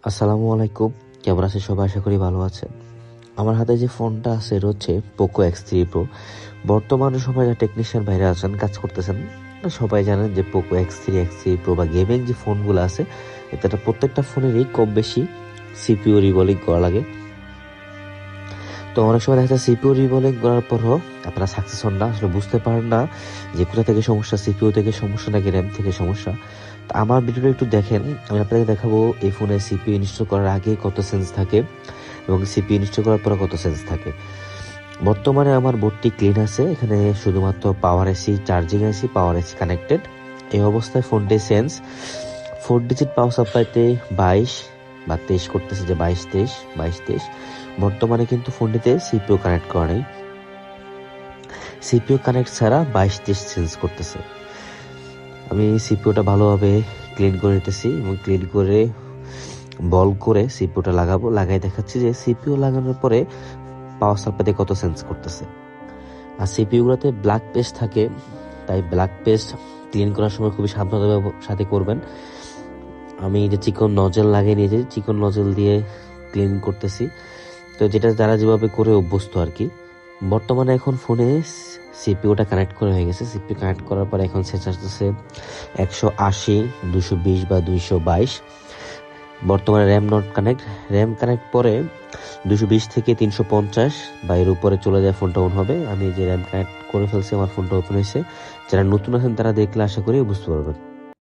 আসসালামু আলাইকুম। কেমন আছে সবাই? আশা করি ভালো আছেন। আমার হাতে যে ফোনটা আছে এটা হচ্ছে পোকো X3 Pro। বর্তমানে সবাই যারা টেকনিশিয়ান বাইরে আছেন, কাজ করতেছেন, সবাই জানেন যে পোকো X3 Pro বা গেমিং যে ফোনগুলো আছে, এটা প্রত্যেকটা ফোনেরই কম বেশি সিপিইউ রিবলিং করা লাগে। তো অনেক সময় দেখা যায় সিপিইউ রিবলিং করার পরও আপনারা সাকসেস হন না, আসলে বুঝতে পারেন না যে কোথা থেকে সমস্যা, সিপিইউ থেকে সমস্যা নাকি র্যাম থেকে সমস্যা। তো আমার ভিডিওটা একটু দেখেন, আমি আপনাকে দেখাবো এই ফোনে সিপিইউ ইনস্টল করার আগে কত সেন্স থাকে এবং সিপিইউ ইনস্টল করার পরে কত সেন্স থাকে। বর্তমানে আমার বোর্ডটি ক্লিন আছে, এখানে শুধুমাত্র পাওয়ার এসি, চার্জিং এসি, পাওয়ার এসি কানেক্টেড। এই অবস্থায় ফোনটি সেন্স 4 ডিজিট পাওয়ার সাপ্লাইতে 22 বা 23 করতেছে, যে 22 23 বর্তমানে কিন্তু ফোনটিতে সিপিইউ কানেক্ট করা নেই। সিপিইউ কানেক্ট ছাড়া 22 23 সেন্স করতেছে। আমি সিপিইউটা ভালোভাবে ক্লিন করে নিতেছি এবং ক্লিন করে বল করে সিপিইউটা লাগাই দেখাচ্ছি যে সিপিইউ লাগানোর পরে পাওয়ার সাপ্লাইতে কত সেন্স করতেছে। আর সিপিইউগুলোতে ব্ল্যাক পেস্ট থাকে, তাই ব্ল্যাক পেস্ট ক্লিন করার সময় খুবই সাবধানতার সাথে করবেন। আমি যে চিকন নজল লাগিয়ে নিয়েছি, চিকন নজল দিয়ে ক্লিন করতেছি। তো যেটা যারা যেভাবে করে অভ্যস্ত আর কি। বর্তমানে এখন ফোনে সিপিইউটা কানেক্ট করা হয়ে গেছে। সিপিইউ কানেক্ট করার পর এখন সেন্স আসতেছে 180, 220 বা 222। বর্তমানে RAM not connect, RAM connect পরে 220 থেকে 350 বা এর উপরে চলে যায় ফোনটা অন হবে। আমি যে র্যাম কানেক্ট করে ফেলছি, আমার ফোনটা ওপেন হয়েছে। যারা নতুন আছেন তারা দেখলে আশা করি বুঝতে পারবেন।